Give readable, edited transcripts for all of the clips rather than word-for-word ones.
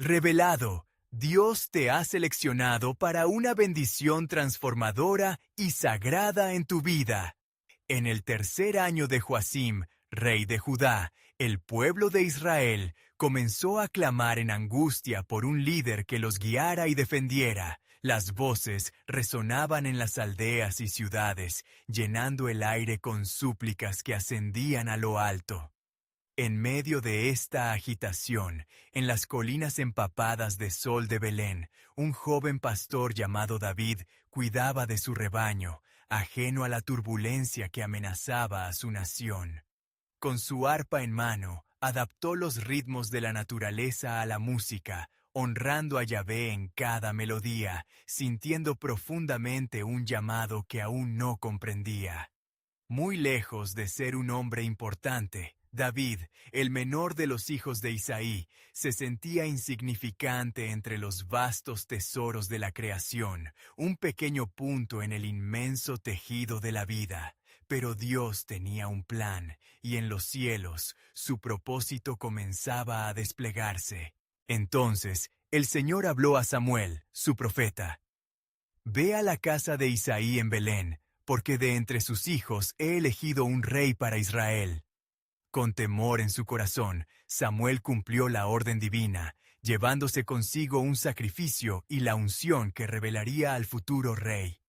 Revelado, Dios te ha seleccionado para una bendición transformadora y sagrada en tu vida. En el tercer año de Joacim, rey de Judá, el pueblo de Israel comenzó a clamar en angustia por un líder que los guiara y defendiera. Las voces resonaban en las aldeas y ciudades, llenando el aire con súplicas que ascendían a lo alto. En medio de esta agitación, en las colinas empapadas de sol de Belén, un joven pastor llamado David cuidaba de su rebaño, ajeno a la turbulencia que amenazaba a su nación. Con su arpa en mano, adaptó los ritmos de la naturaleza a la música, honrando a Yahvé en cada melodía, sintiendo profundamente un llamado que aún no comprendía. Muy lejos de ser un hombre importante, David, el menor de los hijos de Isaí, se sentía insignificante entre los vastos tesoros de la creación, un pequeño punto en el inmenso tejido de la vida. Pero Dios tenía un plan, y en los cielos su propósito comenzaba a desplegarse. Entonces, el Señor habló a Samuel, su profeta. Ve a la casa de Isaí en Belén, porque de entre sus hijos he elegido un rey para Israel. Con temor en su corazón, Samuel cumplió la orden divina, llevándose consigo un sacrificio y la unción que revelaría al futuro rey.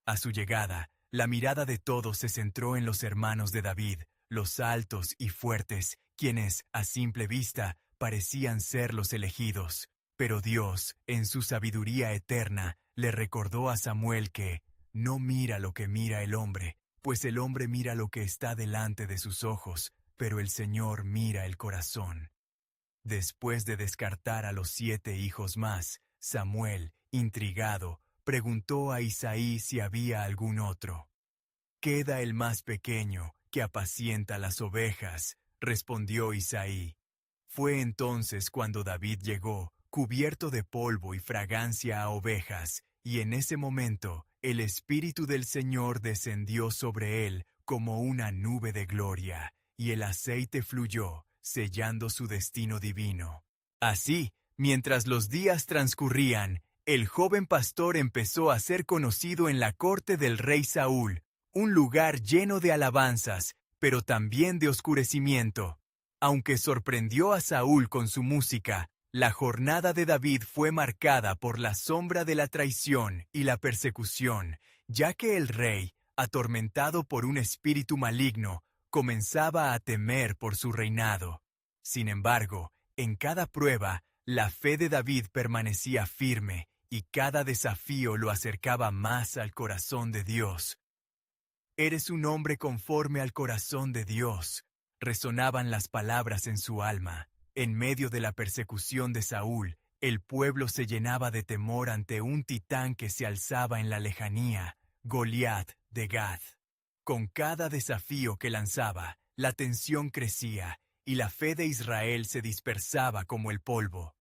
A su llegada, la mirada de todos se centró en los hermanos de David, los altos y fuertes, quienes, a simple vista, parecían ser los elegidos. Pero Dios, en su sabiduría eterna, le recordó a Samuel que no mira lo que mira el hombre, pues el hombre mira lo que está delante de sus ojos, pero el Señor mira el corazón. Después de descartar a los 7 hijos más, Samuel, intrigado, preguntó a Isaí si había algún otro. «Queda el más pequeño, que apacienta las ovejas», respondió Isaí. Fue entonces cuando David llegó, cubierto de polvo y fragancia a ovejas, y en ese momento el Espíritu del Señor descendió sobre él como una nube de gloria, y el aceite fluyó, sellando su destino divino. Así, mientras los días transcurrían, el joven pastor empezó a ser conocido en la corte del rey Saúl, un lugar lleno de alabanzas, pero también de oscurecimiento. Aunque sorprendió a Saúl con su música, la jornada de David fue marcada por la sombra de la traición y la persecución, ya que el rey, atormentado por un espíritu maligno, comenzaba a temer por su reinado. Sin embargo, en cada prueba, la fe de David permanecía firme y cada desafío lo acercaba más al corazón de Dios. «Eres un hombre conforme al corazón de Dios», resonaban las palabras en su alma. En medio de la persecución de Saúl, el pueblo se llenaba de temor ante un titán que se alzaba en la lejanía, Goliat de Gath. Con cada desafío que lanzaba, la tensión crecía y la fe de Israel se dispersaba como el polvo.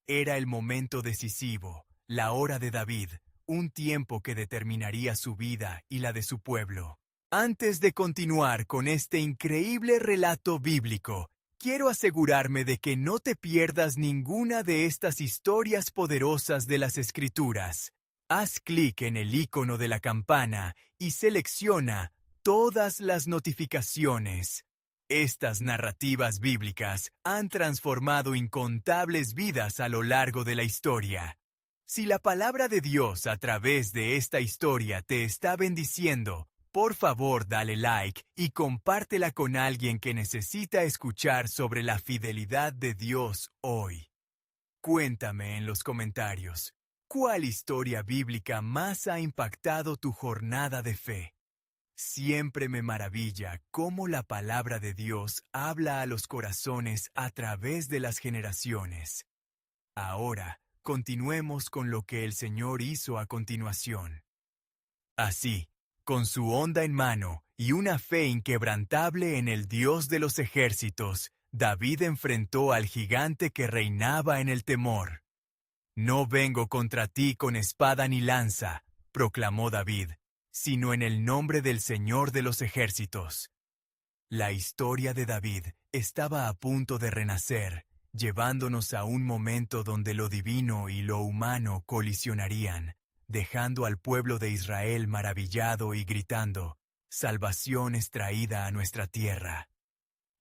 Era el momento decisivo, la hora de David, un tiempo que determinaría su vida y la de su pueblo. Antes de continuar con este increíble relato bíblico, quiero asegurarme de que no te pierdas ninguna de estas historias poderosas de las Escrituras. Haz clic en el icono de la campana y selecciona todas las notificaciones. Estas narrativas bíblicas han transformado incontables vidas a lo largo de la historia. Si la palabra de Dios a través de esta historia te está bendiciendo, por favor dale like y compártela con alguien que necesita escuchar sobre la fidelidad de Dios hoy. Cuéntame en los comentarios, ¿cuál historia bíblica más ha impactado tu jornada de fe? Siempre me maravilla cómo la palabra de Dios habla a los corazones a través de las generaciones. Ahora, continuemos con lo que el Señor hizo a continuación. Así, con su honda en mano y una fe inquebrantable en el Dios de los ejércitos, David enfrentó al gigante que reinaba en el temor. «No vengo contra ti con espada ni lanza», proclamó David, «sino en el nombre del Señor de los ejércitos». La historia de David estaba a punto de renacer, llevándonos a un momento donde lo divino y lo humano colisionarían, dejando al pueblo de Israel maravillado y gritando: «Salvación es traída a nuestra tierra».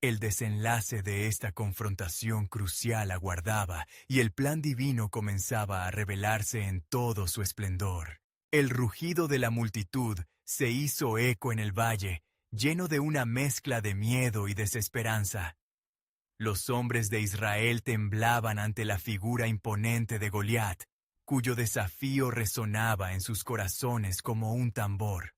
El desenlace de esta confrontación crucial aguardaba, y el plan divino comenzaba a revelarse en todo su esplendor. El rugido de la multitud se hizo eco en el valle, lleno de una mezcla de miedo y desesperanza. Los hombres de Israel temblaban ante la figura imponente de Goliat, cuyo desafío resonaba en sus corazones como un tambor.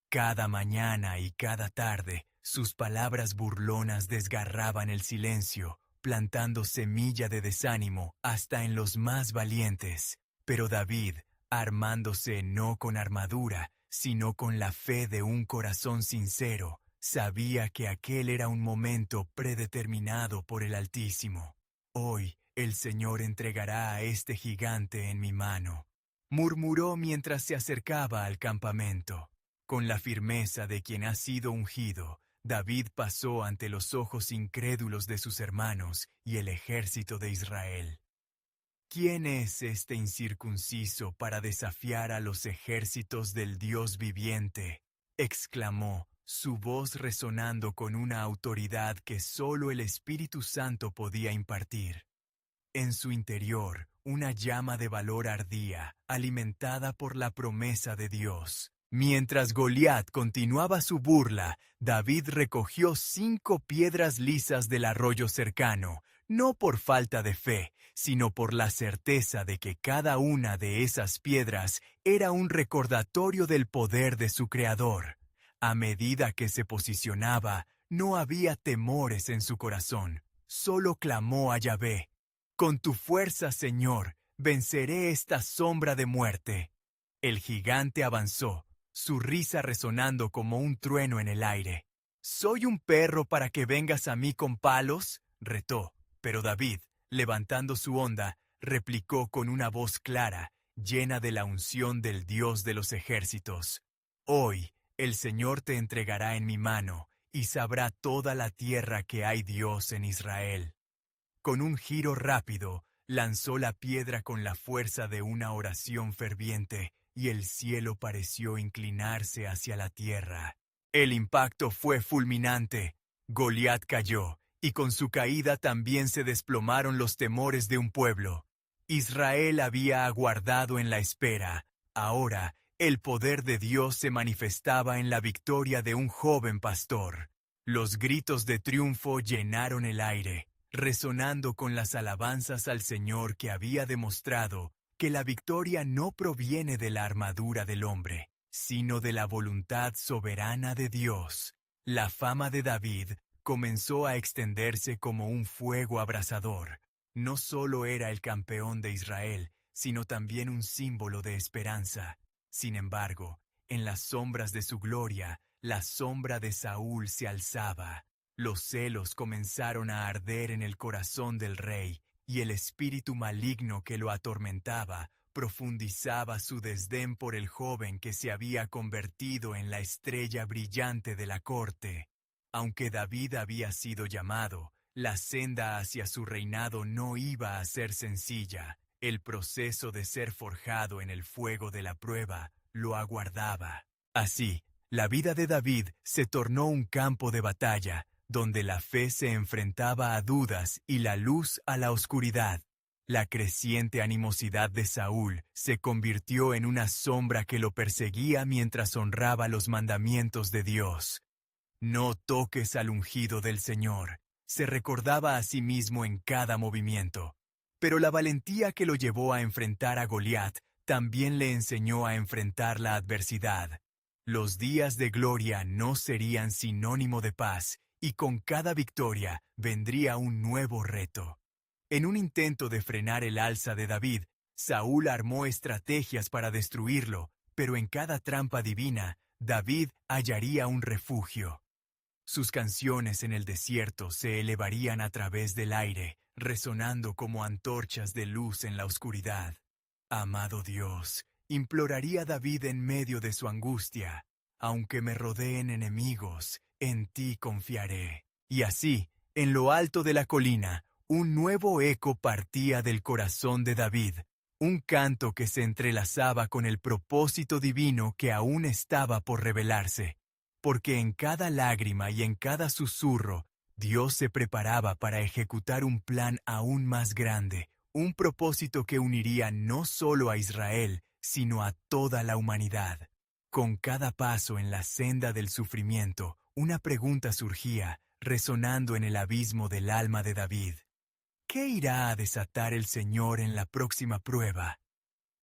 Cada mañana y cada tarde, sus palabras burlonas desgarraban el silencio, plantando semilla de desánimo hasta en los más valientes. Pero David, armándose no con armadura, sino con la fe de un corazón sincero, sabía que aquel era un momento predeterminado por el Altísimo. Hoy, el Señor entregará a este gigante en mi mano, murmuró mientras se acercaba al campamento. Con la firmeza de quien ha sido ungido, David pasó ante los ojos incrédulos de sus hermanos y el ejército de Israel. ¿Quién es este incircunciso para desafiar a los ejércitos del Dios viviente?, exclamó, su voz resonando con una autoridad que solo el Espíritu Santo podía impartir. En su interior, una llama de valor ardía, alimentada por la promesa de Dios. Mientras Goliat continuaba su burla, David recogió 5 piedras lisas del arroyo cercano, no por falta de fe, sino por la certeza de que cada una de esas piedras era un recordatorio del poder de su Creador. A medida que se posicionaba, no había temores en su corazón, solo clamó a Yahvé: «Con tu fuerza, Señor, venceré esta sombra de muerte». El gigante avanzó, su risa resonando como un trueno en el aire. «¿Soy un perro para que vengas a mí con palos?», retó, pero David, levantando su honda, replicó con una voz clara, llena de la unción del Dios de los ejércitos: «Hoy el Señor te entregará en mi mano, y sabrá toda la tierra que hay Dios en Israel». Con un giro rápido, lanzó la piedra con la fuerza de una oración ferviente, y el cielo pareció inclinarse hacia la tierra. El impacto fue fulminante. Goliat cayó, y con su caída también se desplomaron los temores de un pueblo. Israel había aguardado en la espera. Ahora, el poder de Dios se manifestaba en la victoria de un joven pastor. Los gritos de triunfo llenaron el aire, resonando con las alabanzas al Señor que había demostrado que la victoria no proviene de la armadura del hombre, sino de la voluntad soberana de Dios. La fama de David comenzó a extenderse como un fuego abrasador. No solo era el campeón de Israel, sino también un símbolo de esperanza. Sin embargo, en las sombras de su gloria, la sombra de Saúl se alzaba. Los celos comenzaron a arder en el corazón del rey, y el espíritu maligno que lo atormentaba profundizaba su desdén por el joven que se había convertido en la estrella brillante de la corte. Aunque David había sido llamado, la senda hacia su reinado no iba a ser sencilla. El proceso de ser forjado en el fuego de la prueba lo aguardaba. Así, la vida de David se tornó un campo de batalla, donde la fe se enfrentaba a dudas y la luz a la oscuridad. La creciente animosidad de Saúl se convirtió en una sombra que lo perseguía mientras honraba los mandamientos de Dios. «No toques al ungido del Señor», se recordaba a sí mismo en cada movimiento. Pero la valentía que lo llevó a enfrentar a Goliat también le enseñó a enfrentar la adversidad. Los días de gloria no serían sinónimo de paz, y con cada victoria vendría un nuevo reto. En un intento de frenar el alza de David, Saúl armó estrategias para destruirlo, pero en cada trampa divina, David hallaría un refugio. Sus canciones en el desierto se elevarían a través del aire, resonando como antorchas de luz en la oscuridad. «Amado Dios», imploraría David en medio de su angustia, «aunque me rodeen enemigos, en ti confiaré». Y así, en lo alto de la colina, un nuevo eco partía del corazón de David, un canto que se entrelazaba con el propósito divino que aún estaba por revelarse, porque en cada lágrima y en cada susurro, Dios se preparaba para ejecutar un plan aún más grande, un propósito que uniría no solo a Israel, sino a toda la humanidad. Con cada paso en la senda del sufrimiento, una pregunta surgía, resonando en el abismo del alma de David. ¿Qué irá a desatar el Señor en la próxima prueba?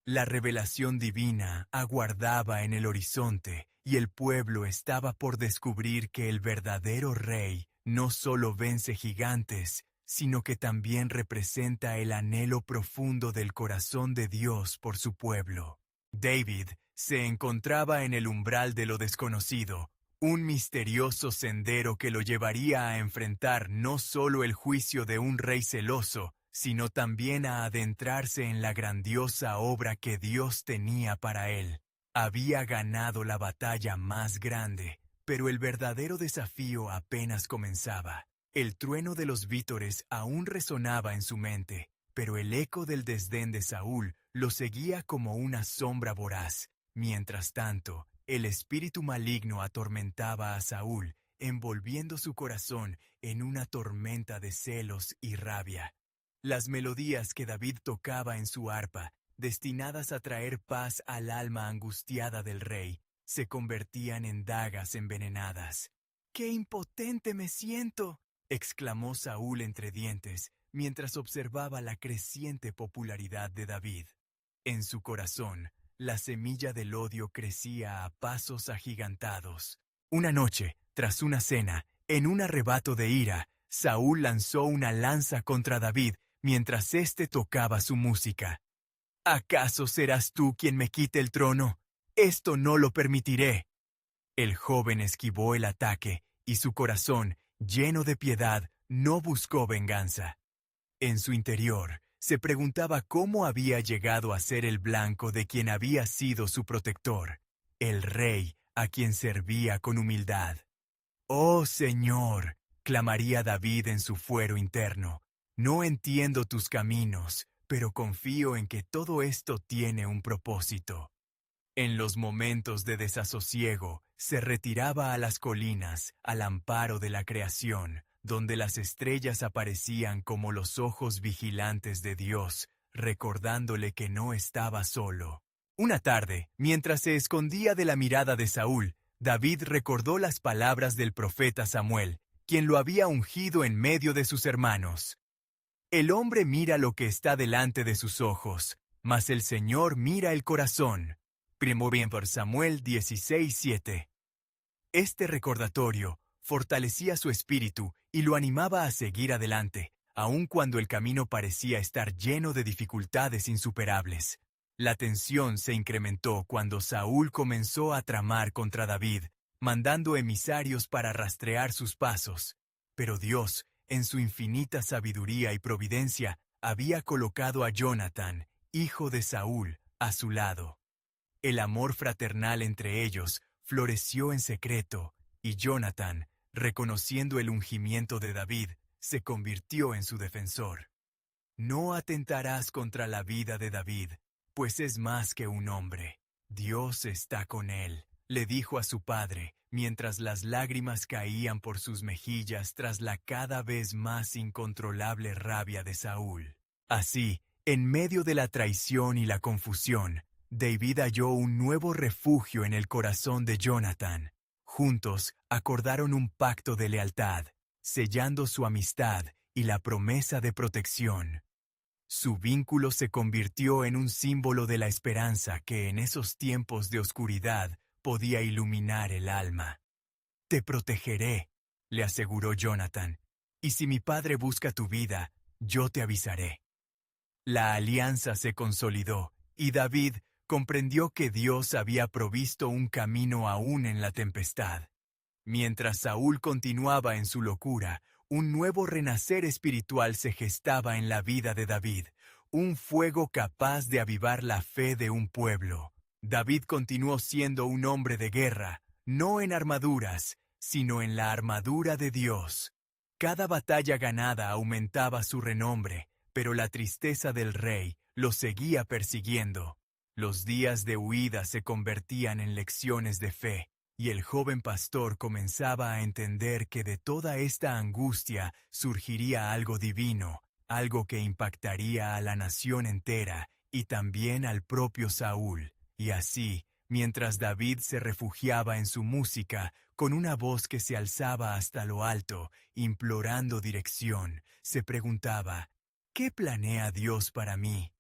La revelación divina aguardaba en el horizonte y el pueblo estaba por descubrir que el verdadero rey no solo vence gigantes, sino que también representa el anhelo profundo del corazón de Dios por su pueblo. David se encontraba en el umbral de lo desconocido, un misterioso sendero que lo llevaría a enfrentar no solo el juicio de un rey celoso, sino también a adentrarse en la grandiosa obra que Dios tenía para él. Había ganado la batalla más grande, pero el verdadero desafío apenas comenzaba. El trueno de los vítores aún resonaba en su mente, pero el eco del desdén de Saúl lo seguía como una sombra voraz. Mientras tanto, el espíritu maligno atormentaba a Saúl, envolviendo su corazón en una tormenta de celos y rabia. Las melodías que David tocaba en su arpa, destinadas a traer paz al alma angustiada del rey, se convertían en dagas envenenadas. ¡Qué impotente me siento!, exclamó Saúl entre dientes, mientras observaba la creciente popularidad de David. En su corazón, la semilla del odio crecía a pasos agigantados. Una noche, tras una cena, en un arrebato de ira, Saúl lanzó una lanza contra David mientras éste tocaba su música. ¿Acaso serás tú quien me quite el trono? Esto no lo permitiré. El joven esquivó el ataque y su corazón, lleno de piedad, no buscó venganza. En su interior, se preguntaba cómo había llegado a ser el blanco de quien había sido su protector, el rey a quien servía con humildad. «Oh Señor», clamaría David en su fuero interno, «no entiendo tus caminos, pero confío en que todo esto tiene un propósito». En los momentos de desasosiego, se retiraba a las colinas, al amparo de la creación, donde las estrellas aparecían como los ojos vigilantes de Dios, recordándole que no estaba solo. Una tarde, mientras se escondía de la mirada de Saúl, David recordó las palabras del profeta Samuel, quien lo había ungido en medio de sus hermanos. El hombre mira lo que está delante de sus ojos, mas el Señor mira el corazón. Primero por Samuel 16:7. Este recordatorio fortalecía su espíritu y lo animaba a seguir adelante, aun cuando el camino parecía estar lleno de dificultades insuperables. La tensión se incrementó cuando Saúl comenzó a tramar contra David, mandando emisarios para rastrear sus pasos. Pero Dios, en su infinita sabiduría y providencia, había colocado a Jonatán, hijo de Saúl, a su lado. El amor fraternal entre ellos floreció en secreto, y Jonatán, reconociendo el ungimiento de David, se convirtió en su defensor. «No atentarás contra la vida de David, pues es más que un hombre. Dios está con él», le dijo a su padre, mientras las lágrimas caían por sus mejillas tras la cada vez más incontrolable rabia de Saúl. Así, en medio de la traición y la confusión, David halló un nuevo refugio en el corazón de Jonatán. Juntos acordaron un pacto de lealtad, sellando su amistad y la promesa de protección. Su vínculo se convirtió en un símbolo de la esperanza que en esos tiempos de oscuridad podía iluminar el alma. «Te protegeré», le aseguró Jonatán, «y si mi padre busca tu vida, yo te avisaré». La alianza se consolidó, y David comprendió que Dios había provisto un camino aún en la tempestad. Mientras Saúl continuaba en su locura, un nuevo renacer espiritual se gestaba en la vida de David, un fuego capaz de avivar la fe de un pueblo. David continuó siendo un hombre de guerra, no en armaduras, sino en la armadura de Dios. Cada batalla ganada aumentaba su renombre, pero la tristeza del rey lo seguía persiguiendo. Los días de huida se convertían en lecciones de fe, y el joven pastor comenzaba a entender que de toda esta angustia surgiría algo divino, algo que impactaría a la nación entera y también al propio Saúl. Y así, mientras David se refugiaba en su música, con una voz que se alzaba hasta lo alto, implorando dirección, se preguntaba, ¿qué planea Dios para mí?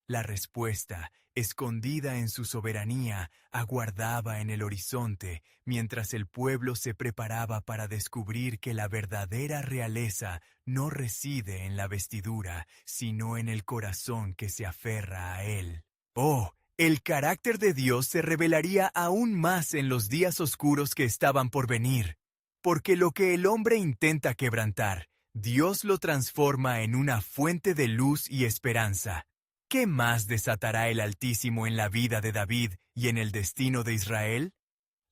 La respuesta, escondida en su soberanía, aguardaba en el horizonte, mientras el pueblo se preparaba para descubrir que la verdadera realeza no reside en la vestidura, sino en el corazón que se aferra a él. ¡Oh! El carácter de Dios se revelaría aún más en los días oscuros que estaban por venir, porque lo que el hombre intenta quebrantar, Dios lo transforma en una fuente de luz y esperanza. ¿Qué más desatará el Altísimo en la vida de David y en el destino de Israel?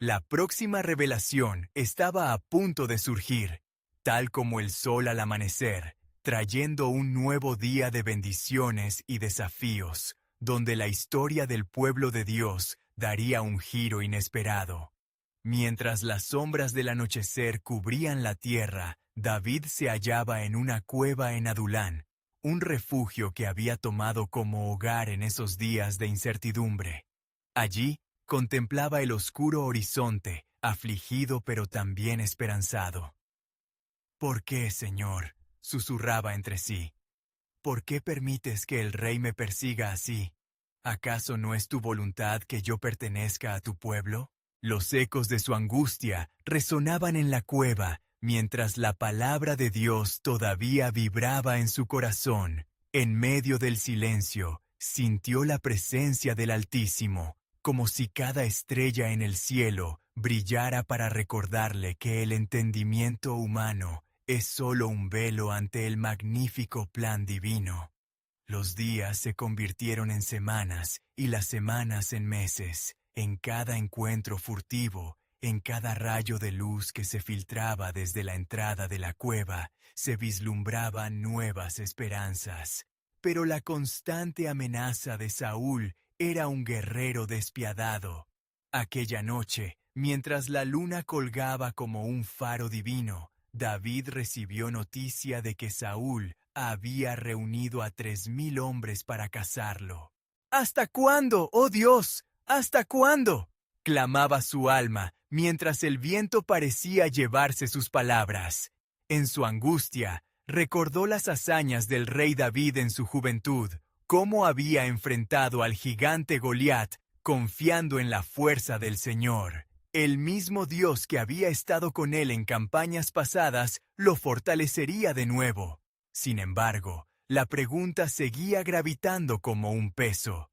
La próxima revelación estaba a punto de surgir, tal como el sol al amanecer, trayendo un nuevo día de bendiciones y desafíos, donde la historia del pueblo de Dios daría un giro inesperado. Mientras las sombras del anochecer cubrían la tierra, David se hallaba en una cueva en Adulán, un refugio que había tomado como hogar en esos días de incertidumbre. Allí, contemplaba el oscuro horizonte, afligido pero también esperanzado. ¿Por qué, Señor?, susurraba entre sí. ¿Por qué permites que el rey me persiga así? ¿Acaso no es tu voluntad que yo pertenezca a tu pueblo? Los ecos de su angustia resonaban en la cueva, mientras la palabra de Dios todavía vibraba en su corazón. En medio del silencio, sintió la presencia del Altísimo, como si cada estrella en el cielo brillara para recordarle que el entendimiento humano es solo un velo ante el magnífico plan divino. Los días se convirtieron en semanas y las semanas en meses. En cada encuentro furtivo, en cada rayo de luz que se filtraba desde la entrada de la cueva, se vislumbraban nuevas esperanzas. Pero la constante amenaza de Saúl era un guerrero despiadado. Aquella noche, mientras la luna colgaba como un faro divino, David recibió noticia de que Saúl había reunido a 3,000 hombres para cazarlo. ¿Hasta cuándo, oh Dios? ¿Hasta cuándo?, clamaba su alma, mientras el viento parecía llevarse sus palabras. En su angustia, recordó las hazañas del rey David en su juventud, cómo había enfrentado al gigante Goliat, confiando en la fuerza del Señor. El mismo Dios que había estado con él en campañas pasadas, lo fortalecería de nuevo. Sin embargo, la pregunta seguía gravitando como un peso.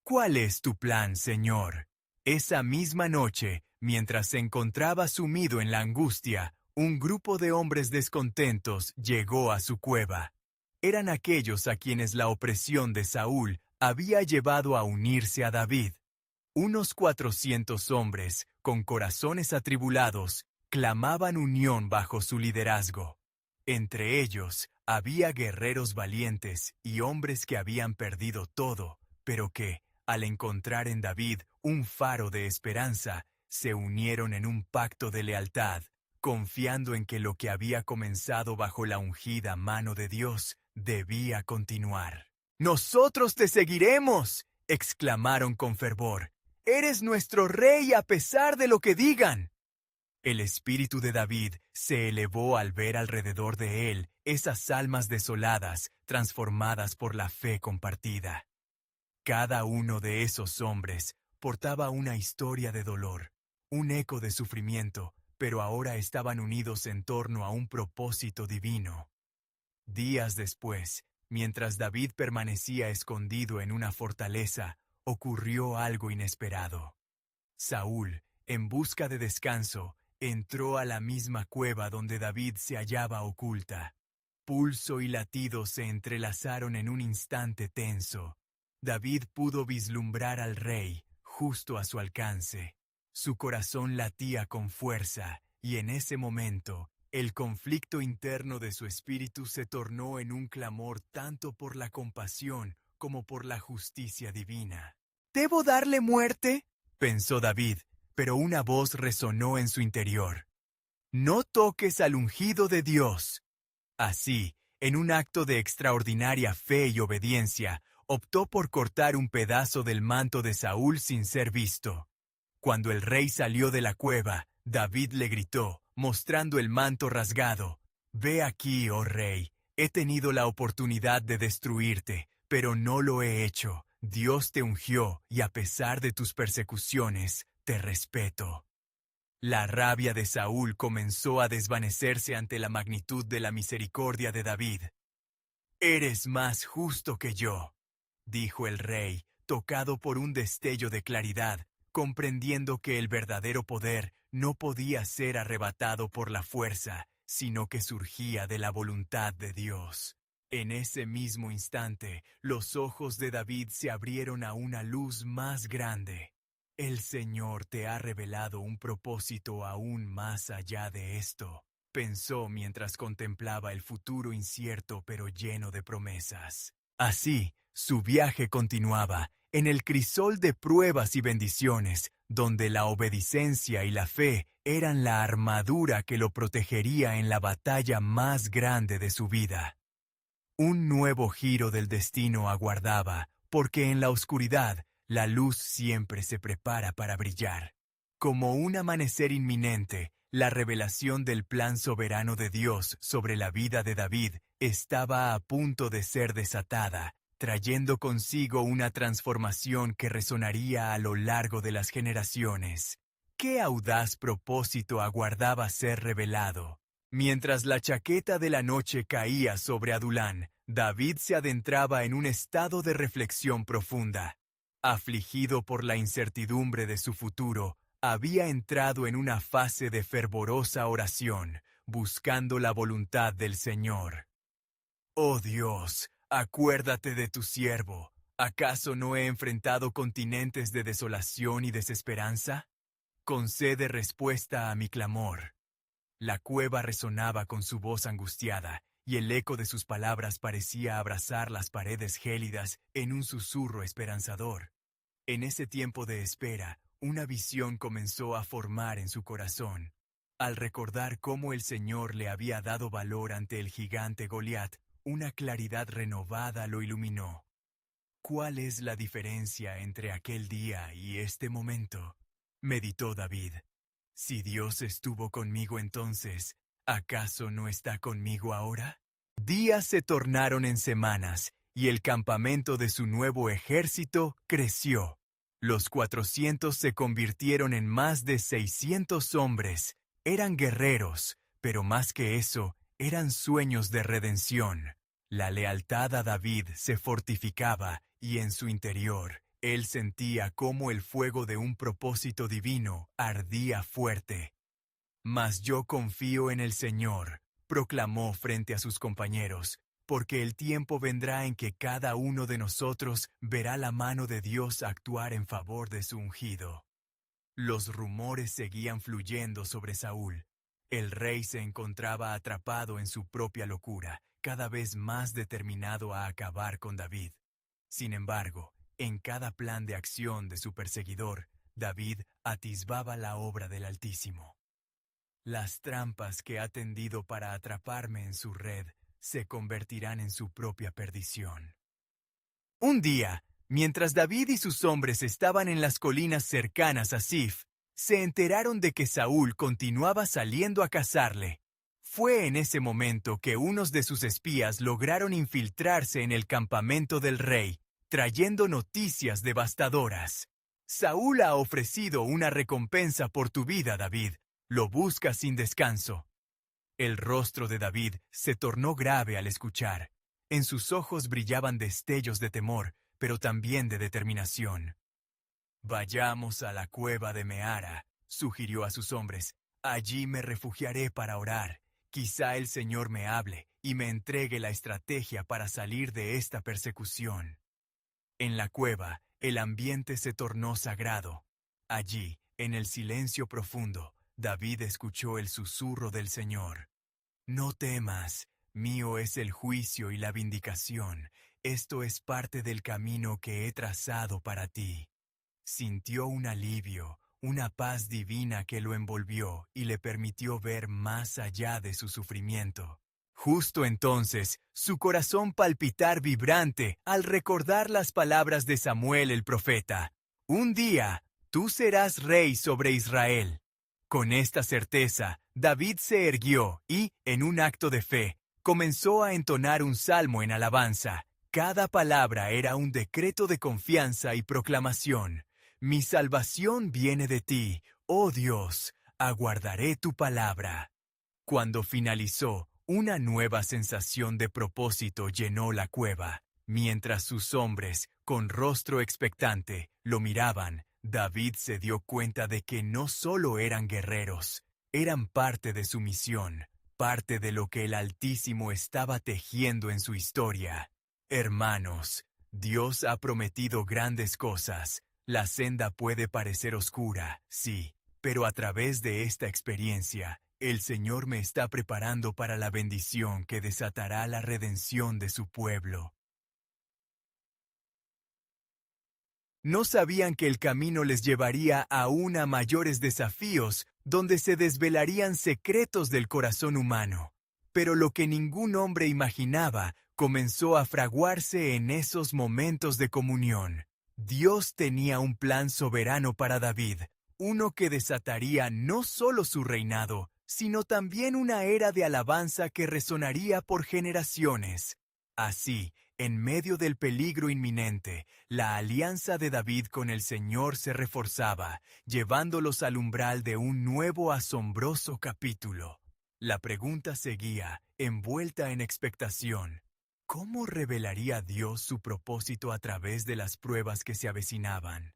¿Cuál es tu plan, Señor? Esa misma noche, mientras se encontraba sumido en la angustia, un grupo de hombres descontentos llegó a su cueva. Eran aquellos a quienes la opresión de Saúl había llevado a unirse a David. Unos 400 hombres, con corazones atribulados, clamaban unión bajo su liderazgo. Entre ellos, había guerreros valientes y hombres que habían perdido todo, pero que, al encontrar en David un faro de esperanza, se unieron en un pacto de lealtad, confiando en que lo que había comenzado bajo la ungida mano de Dios debía continuar. ¡Nosotros te seguiremos!, exclamaron con fervor. ¡Eres nuestro rey a pesar de lo que digan! El espíritu de David se elevó al ver alrededor de él esas almas desoladas, transformadas por la fe compartida. Cada uno de esos hombres portaba una historia de dolor, un eco de sufrimiento, pero ahora estaban unidos en torno a un propósito divino. Días después, mientras David permanecía escondido en una fortaleza, ocurrió algo inesperado. Saúl, en busca de descanso, entró a la misma cueva donde David se hallaba oculta. Pulso y latido se entrelazaron en un instante tenso. David pudo vislumbrar al rey, justo a su alcance. Su corazón latía con fuerza, y en ese momento, El conflicto interno de su espíritu se tornó en un clamor tanto por la compasión como por la justicia divina. ¿Debo darle muerte?, pensó David, pero una voz resonó en su interior. No toques al ungido de Dios. Así, en un acto de extraordinaria fe y obediencia, optó por cortar un pedazo del manto de Saúl sin ser visto. Cuando el rey salió de la cueva, David le gritó, mostrando el manto rasgado: «Ve aquí, oh rey, he tenido la oportunidad de destruirte, pero no lo he hecho. Dios te ungió y a pesar de tus persecuciones, te respeto». La rabia de Saúl comenzó a desvanecerse ante la magnitud de la misericordia de David. «Eres más justo que yo», dijo el rey, tocado por un destello de claridad, comprendiendo que el verdadero poder no podía ser arrebatado por la fuerza, sino que surgía de la voluntad de Dios. En ese mismo instante, los ojos de David se abrieron a una luz más grande. El Señor te ha revelado un propósito aún más allá de esto, pensó mientras contemplaba el futuro incierto pero lleno de promesas. Así, su viaje continuaba, en el crisol de pruebas y bendiciones, donde la obediencia y la fe eran la armadura que lo protegería en la batalla más grande de su vida. Un nuevo giro del destino aguardaba, porque en la oscuridad, la luz siempre se prepara para brillar. Como un amanecer inminente, la revelación del plan soberano de Dios sobre la vida de David estaba a punto de ser desatada, trayendo consigo una transformación que resonaría a lo largo de las generaciones. ¿Qué audaz propósito aguardaba ser revelado? Mientras la chaqueta de la noche caía sobre Adulán, David se adentraba en un estado de reflexión profunda. Afligido por la incertidumbre de su futuro, había entrado en una fase de fervorosa oración, buscando la voluntad del Señor. «Oh Dios, acuérdate de tu siervo. ¿Acaso no he enfrentado continentes de desolación y desesperanza? Concede respuesta a mi clamor». La cueva resonaba con su voz angustiada, y el eco de sus palabras parecía abrazar las paredes gélidas en un susurro esperanzador. En ese tiempo de espera, una visión comenzó a formar en su corazón. Al recordar cómo el Señor le había dado valor ante el gigante Goliat, una claridad renovada lo iluminó. ¿Cuál es la diferencia entre aquel día y este momento?, meditó David. Si Dios estuvo conmigo entonces, ¿acaso no está conmigo ahora? Días se tornaron en semanas, y el campamento de su nuevo ejército creció. Los 400 se convirtieron en más de 600 hombres. Eran guerreros, pero más que eso, eran sueños de redención. La lealtad a David se fortificaba, y en su interior, él sentía cómo el fuego de un propósito divino ardía fuerte. «Mas yo confío en el Señor», proclamó frente a sus compañeros, «porque el tiempo vendrá en que cada uno de nosotros verá la mano de Dios actuar en favor de su ungido». Los rumores seguían fluyendo sobre Saúl. El rey se encontraba atrapado en su propia locura, cada vez más determinado a acabar con David. Sin embargo, en cada plan de acción de su perseguidor, David atisbaba la obra del Altísimo. «Las trampas que ha tendido para atraparme en su red se convertirán en su propia perdición». Un día, mientras David y sus hombres estaban en las colinas cercanas a Zif, se enteraron de que Saúl continuaba saliendo a cazarle. Fue en ese momento que unos de sus espías lograron infiltrarse en el campamento del rey, trayendo noticias devastadoras. «Saúl ha ofrecido una recompensa por tu vida, David. Lo busca sin descanso». El rostro de David se tornó grave al escuchar. En sus ojos brillaban destellos de temor, pero también de determinación. «Vayamos a la cueva de Meara», sugirió a sus hombres. «Allí me refugiaré para orar. Quizá el Señor me hable y me entregue la estrategia para salir de esta persecución». En la cueva, el ambiente se tornó sagrado. Allí, en el silencio profundo, David escuchó el susurro del Señor. No temas, mío es el juicio y la vindicación. Esto es parte del camino que he trazado para ti. Sintió un alivio, una paz divina que lo envolvió y le permitió ver más allá de su sufrimiento. Justo entonces, su corazón palpitar vibrante al recordar las palabras de Samuel el profeta. Un día, tú serás rey sobre Israel. Con esta certeza, David se erguió y, en un acto de fe, comenzó a entonar un salmo en alabanza. Cada palabra era un decreto de confianza y proclamación. Mi salvación viene de ti, oh Dios, aguardaré tu palabra. Cuando finalizó, una nueva sensación de propósito llenó la cueva. Mientras sus hombres, con rostro expectante, lo miraban, David se dio cuenta de que no solo eran guerreros, eran parte de su misión, parte de lo que el Altísimo estaba tejiendo en su historia. Hermanos, Dios ha prometido grandes cosas. La senda puede parecer oscura, sí, pero a través de esta experiencia, el Señor me está preparando para la bendición que desatará la redención de su pueblo. No sabían que el camino les llevaría aún a mayores desafíos, donde se desvelarían secretos del corazón humano. Pero lo que ningún hombre imaginaba comenzó a fraguarse en esos momentos de comunión. Dios tenía un plan soberano para David, uno que desataría no solo su reinado, sino también una era de alabanza que resonaría por generaciones. Así, en medio del peligro inminente, la alianza de David con el Señor se reforzaba, llevándolos al umbral de un nuevo asombroso capítulo. La pregunta seguía, envuelta en expectación. ¿Cómo revelaría Dios su propósito a través de las pruebas que se avecinaban?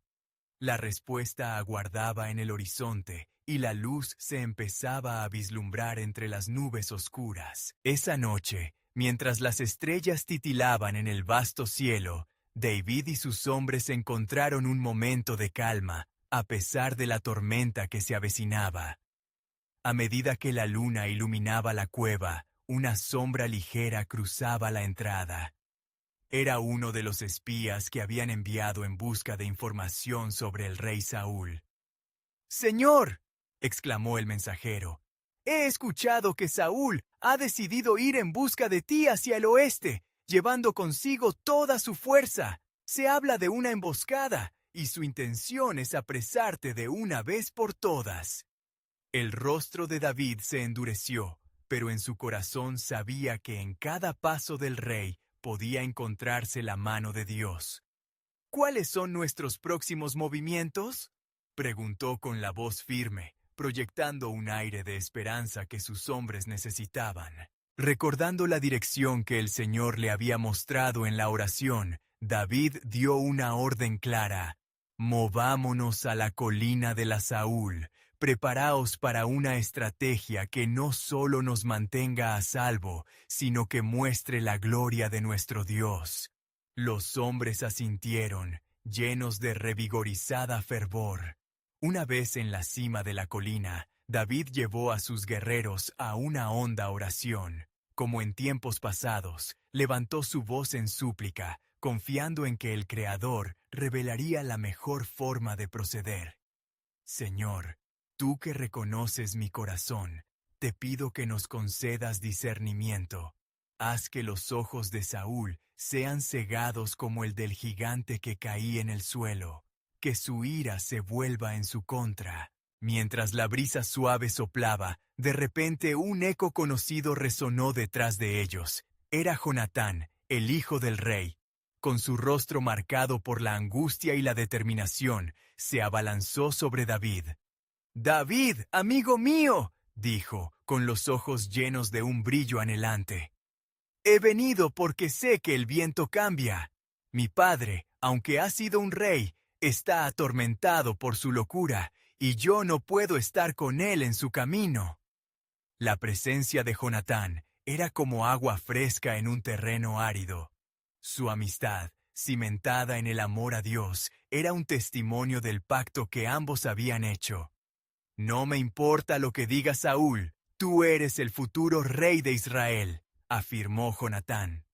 La respuesta aguardaba en el horizonte, y la luz se empezaba a vislumbrar entre las nubes oscuras. Esa noche, mientras las estrellas titilaban en el vasto cielo, David y sus hombres encontraron un momento de calma, a pesar de la tormenta que se avecinaba. A medida que la luna iluminaba la cueva, una sombra ligera cruzaba la entrada. Era uno de los espías que habían enviado en busca de información sobre el rey Saúl. «¡Señor!», exclamó el mensajero, «he escuchado que Saúl ha decidido ir en busca de ti hacia el oeste, llevando consigo toda su fuerza. Se habla de una emboscada, y su intención es apresarte de una vez por todas». El rostro de David se endureció, pero en su corazón sabía que en cada paso del rey podía encontrarse la mano de Dios. «¿Cuáles son nuestros próximos movimientos?», preguntó con la voz firme, proyectando un aire de esperanza que sus hombres necesitaban. Recordando la dirección que el Señor le había mostrado en la oración, David dio una orden clara: «Movámonos a la colina de la Saúl. Preparaos para una estrategia que no solo nos mantenga a salvo, sino que muestre la gloria de nuestro Dios». Los hombres asintieron, llenos de revigorizada fervor. Una vez en la cima de la colina, David llevó a sus guerreros a una honda oración. Como en tiempos pasados, levantó su voz en súplica, confiando en que el Creador revelaría la mejor forma de proceder. «Señor, tú que reconoces mi corazón, te pido que nos concedas discernimiento. Haz que los ojos de Saúl sean cegados como el del gigante que caí en el suelo, que su ira se vuelva en su contra». Mientras la brisa suave soplaba, de repente un eco conocido resonó detrás de ellos. Era Jonatán, el hijo del rey. Con su rostro marcado por la angustia y la determinación, se abalanzó sobre David. «David, amigo mío», dijo, con los ojos llenos de un brillo anhelante. «He venido porque sé que el viento cambia. Mi padre, aunque ha sido un rey, está atormentado por su locura, y yo no puedo estar con él en su camino». La presencia de Jonatán era como agua fresca en un terreno árido. Su amistad, cimentada en el amor a Dios, era un testimonio del pacto que ambos habían hecho. «No me importa lo que diga Saúl, Tú eres el futuro rey de Israel, afirmó Jonatán.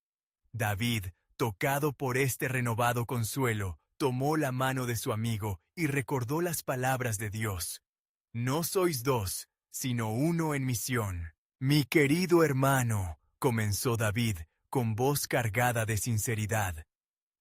David, tocado por este renovado consuelo, tomó la mano de su amigo y recordó las palabras de Dios. No sois dos, sino uno en misión. Mi querido hermano, comenzó David, con voz cargada de sinceridad.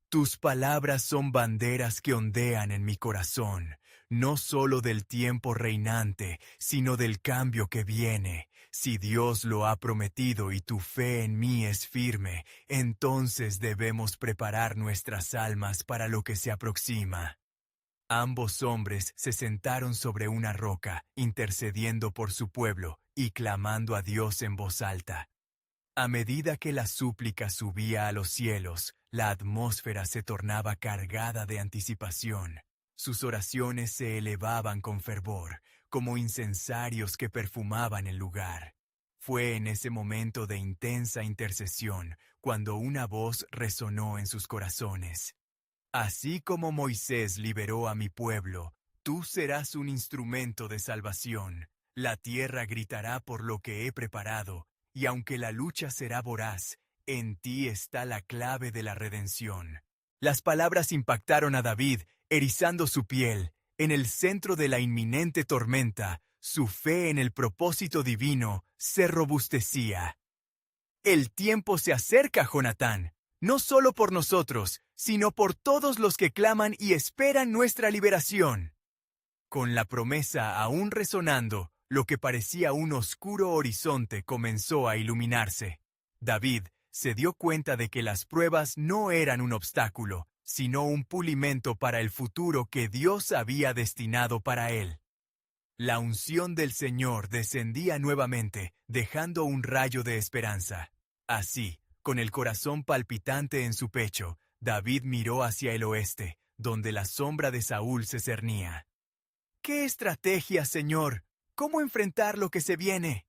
Tus palabras son banderas que ondean en mi corazón, no solo del tiempo reinante, sino del cambio que viene. Si Dios lo ha prometido y tu fe en mí es firme, entonces debemos preparar nuestras almas para lo que se aproxima. Ambos hombres se sentaron sobre una roca, intercediendo por su pueblo y clamando a Dios en voz alta. A medida que la súplica subía a los cielos, la atmósfera se tornaba cargada de anticipación. Sus oraciones se elevaban con fervor, como incensarios que perfumaban el lugar. Fue en ese momento de intensa intercesión cuando una voz resonó en sus corazones. Así como Moisés liberó a mi pueblo, tú serás un instrumento de salvación. La tierra gritará por lo que he preparado, y aunque la lucha será voraz, en ti está la clave de la redención. Las palabras impactaron a David, erizando su piel. En el centro de la inminente tormenta, su fe en el propósito divino se robustecía. El tiempo se acerca, Jonatán, no solo por nosotros, sino por todos los que claman y esperan nuestra liberación. Con la promesa aún resonando, lo que parecía un oscuro horizonte comenzó a iluminarse. David se dio cuenta de que las pruebas no eran un obstáculo, sino un pulimento para el futuro que Dios había destinado para él. La unción del Señor descendía nuevamente, dejando un rayo de esperanza. Así, con el corazón palpitante en su pecho, David miró hacia el oeste, donde la sombra de Saúl se cernía. ¿Qué estrategia, Señor? ¿Cómo enfrentar lo que se viene?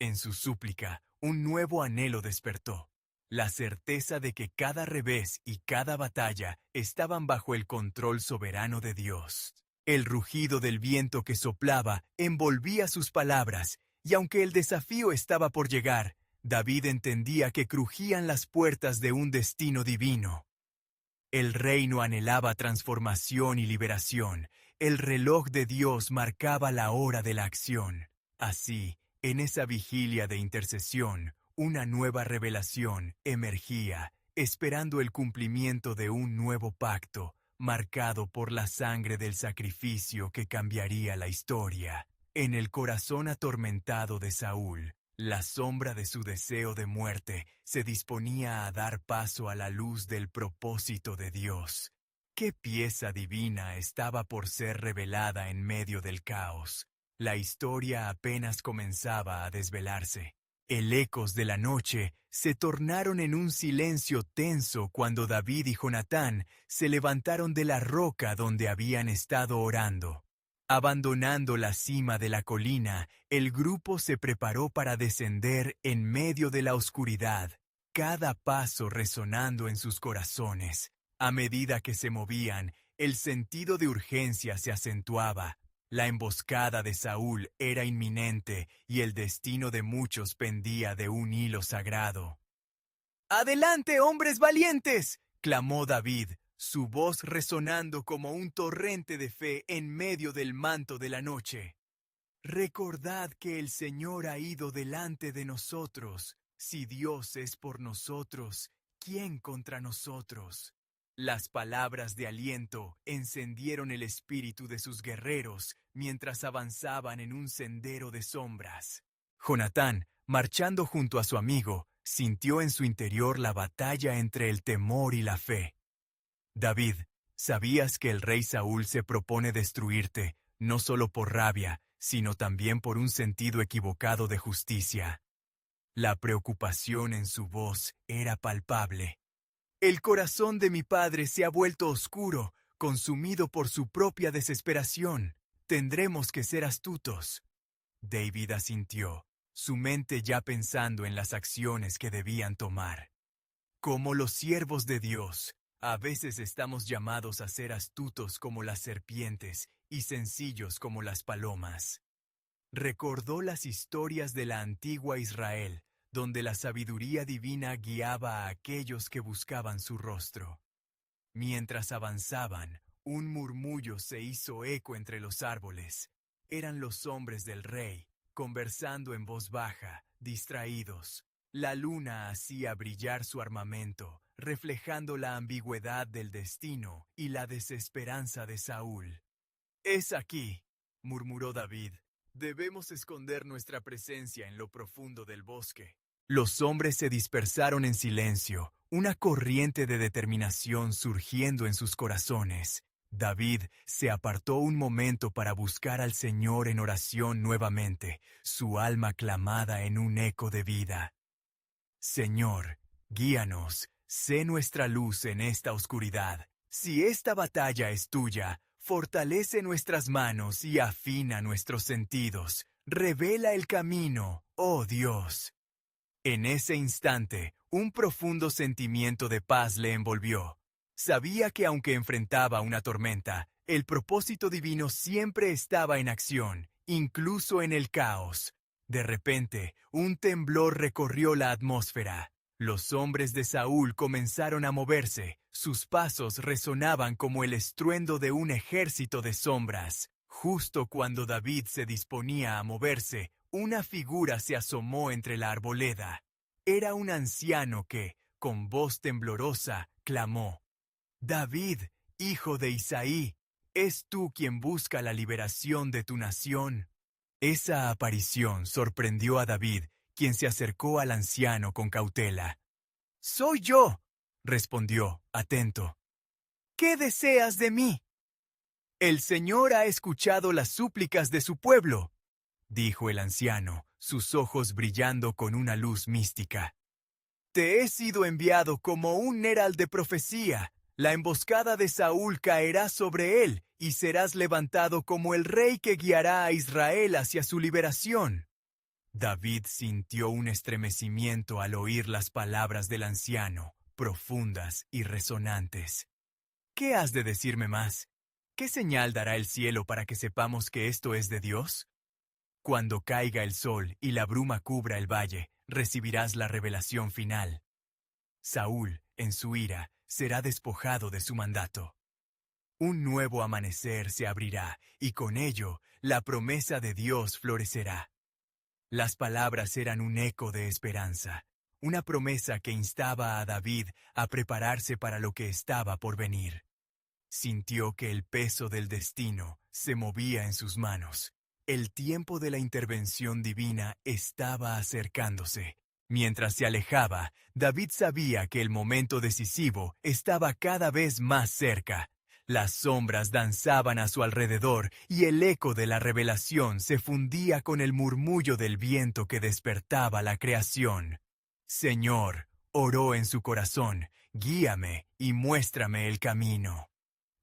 En su súplica, un nuevo anhelo despertó. La certeza de que cada revés y cada batalla estaban bajo el control soberano de Dios. El rugido del viento que soplaba envolvía sus palabras, y aunque el desafío estaba por llegar, David entendía que crujían las puertas de un destino divino. El reino anhelaba transformación y liberación. El reloj de Dios marcaba la hora de la acción. Así, en esa vigilia de intercesión, una nueva revelación emergía, esperando el cumplimiento de un nuevo pacto, marcado por la sangre del sacrificio que cambiaría la historia. En el corazón atormentado de Saúl, la sombra de su deseo de muerte se disponía a dar paso a la luz del propósito de Dios. ¿Qué pieza divina estaba por ser revelada en medio del caos? La historia apenas comenzaba a desvelarse. El ecos de la noche se tornaron en un silencio tenso cuando David y Jonatán se levantaron de la roca donde habían estado orando. Abandonando la cima de la colina, el grupo se preparó para descender en medio de la oscuridad, cada paso resonando en sus corazones. A medida que se movían, el sentido de urgencia se acentuaba. La emboscada de Saúl era inminente y el destino de muchos pendía de un hilo sagrado. ¡Adelante, hombres valientes!, clamó David, su voz resonando como un torrente de fe en medio del manto de la noche. Recordad que el Señor ha ido delante de nosotros. Si Dios es por nosotros, ¿quién contra nosotros? Las palabras de aliento encendieron el espíritu de sus guerreros mientras avanzaban en un sendero de sombras. Jonatán, marchando junto a su amigo, sintió en su interior la batalla entre el temor y la fe. David, ¿sabías que el rey Saúl se propone destruirte, no solo por rabia, sino también por un sentido equivocado de justicia? La preocupación en su voz era palpable. El corazón de mi padre se ha vuelto oscuro, consumido por su propia desesperación. Tendremos que ser astutos. David asintió, su mente ya pensando en las acciones que debían tomar. Como los siervos de Dios, a veces estamos llamados a ser astutos como las serpientes y sencillos como las palomas. Recordó las historias de la antigua Israel, donde la sabiduría divina guiaba a aquellos que buscaban su rostro. Mientras avanzaban, un murmullo se hizo eco entre los árboles. Eran los hombres del rey, conversando en voz baja, distraídos. La luna hacía brillar su armamento, reflejando la ambigüedad del destino y la desesperanza de Saúl. «Es aquí», murmuró David. «Debemos esconder nuestra presencia en lo profundo del bosque». Los hombres se dispersaron en silencio, una corriente de determinación surgiendo en sus corazones. David se apartó un momento para buscar al Señor en oración nuevamente, su alma clamada en un eco de vida. «Señor, guíanos, sé nuestra luz en esta oscuridad. Si esta batalla es tuya, fortalece nuestras manos y afina nuestros sentidos. Revela el camino, oh Dios». En ese instante, un profundo sentimiento de paz le envolvió. Sabía que aunque enfrentaba una tormenta, el propósito divino siempre estaba en acción, incluso en el caos. De repente, un temblor recorrió la atmósfera. Los hombres de Saúl comenzaron a moverse. Sus pasos resonaban como el estruendo de un ejército de sombras. Justo cuando David se disponía a moverse, una figura se asomó entre la arboleda. Era un anciano que, con voz temblorosa, clamó: «David, hijo de Isaí, ¿es tú quien busca la liberación de tu nación?». Esa aparición sorprendió a David, quien se acercó al anciano con cautela. «Soy yo», respondió, atento. «¿Qué deseas de mí?». «El Señor ha escuchado las súplicas de su pueblo», dijo el anciano, sus ojos brillando con una luz mística. «Te he sido enviado como un neral de profecía. La emboscada de Saúl caerá sobre él, y serás levantado como el rey que guiará a Israel hacia su liberación». David sintió un estremecimiento al oír las palabras del anciano, profundas y resonantes. «¿Qué has de decirme más? ¿Qué señal dará el cielo para que sepamos que esto es de Dios? Cuando caiga el sol y la bruma cubra el valle, recibirás la revelación final. Saúl, en su ira, será despojado de su mandato. Un nuevo amanecer se abrirá, y con ello, la promesa de Dios florecerá». Las palabras eran un eco de esperanza, una promesa que instaba a David a prepararse para lo que estaba por venir. Sintió que el peso del destino se movía en sus manos. El tiempo de la intervención divina estaba acercándose. Mientras se alejaba, David sabía que el momento decisivo estaba cada vez más cerca. Las sombras danzaban a su alrededor y el eco de la revelación se fundía con el murmullo del viento que despertaba la creación. «Señor», oró en su corazón, «guíame y muéstrame el camino».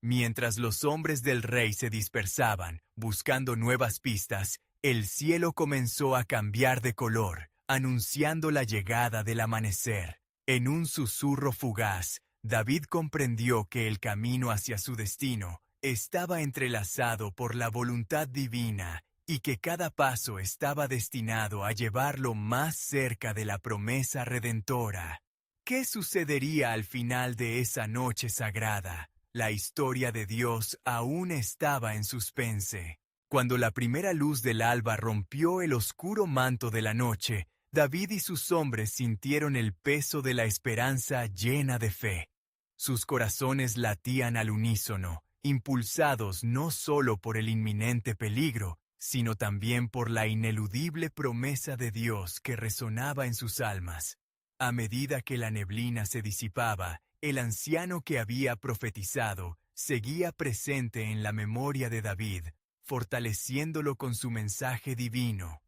Mientras los hombres del rey se dispersaban, buscando nuevas pistas, el cielo comenzó a cambiar de color, anunciando la llegada del amanecer. En un susurro fugaz, David comprendió que el camino hacia su destino estaba entrelazado por la voluntad divina y que cada paso estaba destinado a llevarlo más cerca de la promesa redentora. ¿Qué sucedería al final de esa noche sagrada? La historia de Dios aún estaba en suspense. Cuando la primera luz del alba rompió el oscuro manto de la noche, David y sus hombres sintieron el peso de la esperanza llena de fe. Sus corazones latían al unísono, impulsados no solo por el inminente peligro, sino también por la ineludible promesa de Dios que resonaba en sus almas. A medida que la neblina se disipaba, el anciano que había profetizado seguía presente en la memoria de David, fortaleciéndolo con su mensaje divino.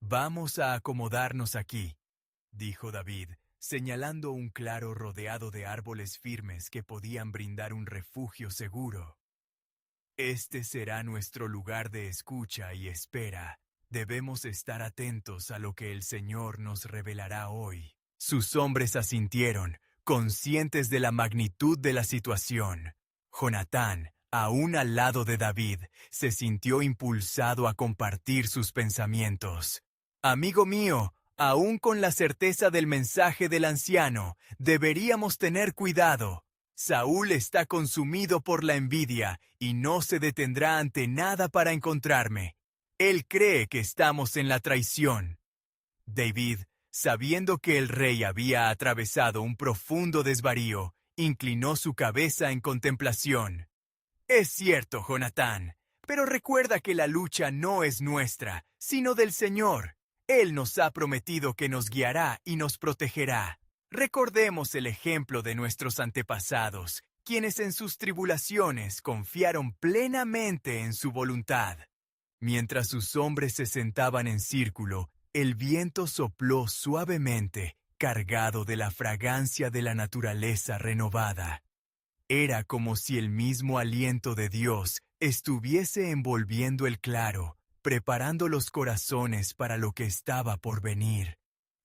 «Vamos a acomodarnos aquí», dijo David, señalando un claro rodeado de árboles firmes que podían brindar un refugio seguro. «Este será nuestro lugar de escucha y espera. Debemos estar atentos a lo que el Señor nos revelará hoy». Sus hombres asintieron, conscientes de la magnitud de la situación. Jonatán, Aún al lado de David, se sintió impulsado a compartir sus pensamientos. Amigo mío, aún con la certeza del mensaje del anciano, deberíamos tener cuidado. Saúl está consumido por la envidia y no se detendrá ante nada para encontrarme. Él cree que estamos en la traición. David, sabiendo que el rey había atravesado un profundo desvarío, inclinó su cabeza en contemplación. Es cierto, Jonatán, pero recuerda que la lucha no es nuestra, sino del Señor. Él nos ha prometido que nos guiará y nos protegerá. Recordemos el ejemplo de nuestros antepasados, quienes en sus tribulaciones confiaron plenamente en su voluntad. Mientras sus hombres se sentaban en círculo, el viento sopló suavemente, cargado de la fragancia de la naturaleza renovada. Era como si el mismo aliento de Dios estuviese envolviendo el claro, preparando los corazones para lo que estaba por venir.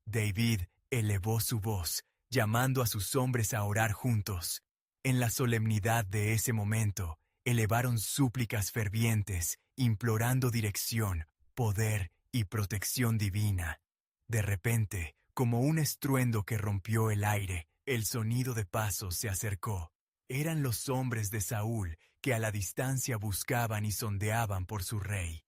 David elevó su voz, llamando a sus hombres a orar juntos. En la solemnidad de ese momento, elevaron súplicas fervientes, implorando dirección, poder y protección divina. De repente, como un estruendo que rompió el aire, el sonido de pasos se acercó. Eran los hombres de Saúl que a la distancia buscaban y sondeaban por su rey.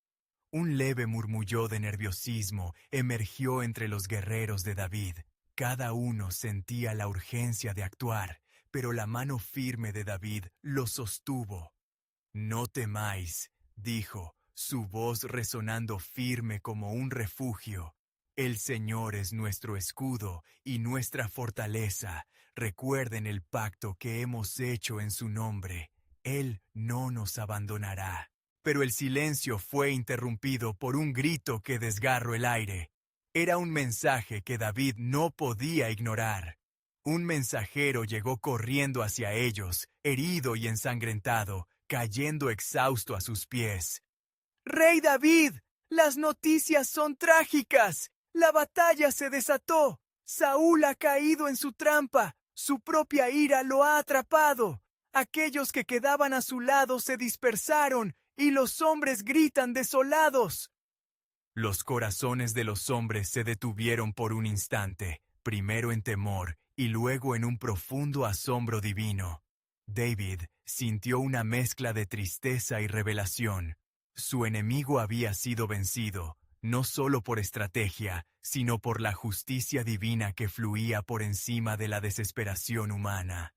Un leve murmullo de nerviosismo emergió entre los guerreros de David. Cada uno sentía la urgencia de actuar, pero la mano firme de David lo sostuvo. «No temáis», dijo, su voz resonando firme como un refugio. «El Señor es nuestro escudo y nuestra fortaleza. Recuerden el pacto que hemos hecho en su nombre. Él no nos abandonará». Pero el silencio fue interrumpido por un grito que desgarró el aire. Era un mensaje que David no podía ignorar. Un mensajero llegó corriendo hacia ellos, herido y ensangrentado, cayendo exhausto a sus pies. «¡Rey David! ¡Las noticias son trágicas! ¡La batalla se desató! ¡Saúl ha caído en su trampa! ¡Su propia ira lo ha atrapado! Aquellos que quedaban a su lado se dispersaron, y los hombres gritan desolados». Los corazones de los hombres se detuvieron por un instante, primero en temor y luego en un profundo asombro divino. David sintió una mezcla de tristeza y revelación. Su enemigo había sido vencido, no solo por estrategia, sino por la justicia divina que fluía por encima de la desesperación humana.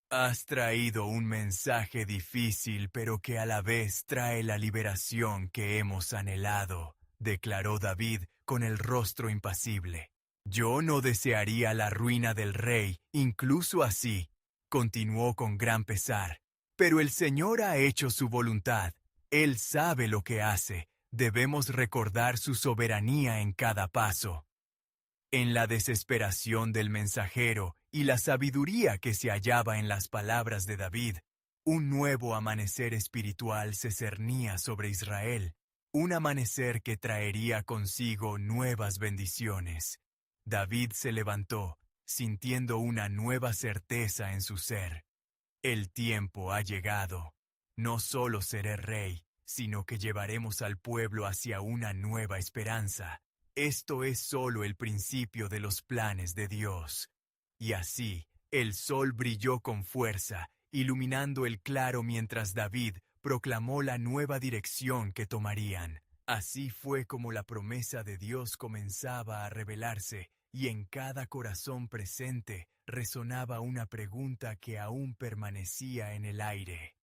«Has traído un mensaje difícil, pero que a la vez trae la liberación que hemos anhelado», declaró David con el rostro impasible. «Yo no desearía la ruina del rey, incluso así», continuó con gran pesar. «Pero el Señor ha hecho su voluntad. Él sabe lo que hace. Debemos recordar su soberanía en cada paso». En la desesperación del mensajero y la sabiduría que se hallaba en las palabras de David, un nuevo amanecer espiritual se cernía sobre Israel, un amanecer que traería consigo nuevas bendiciones. David se levantó, sintiendo una nueva certeza en su ser. «El tiempo ha llegado. No solo seré rey, sino que llevaremos al pueblo hacia una nueva esperanza. Esto es solo el principio de los planes de Dios». Y así, el sol brilló con fuerza, iluminando el claro mientras David proclamó la nueva dirección que tomarían. Así fue como la promesa de Dios comenzaba a revelarse, y en cada corazón presente resonaba una pregunta que aún permanecía en el aire.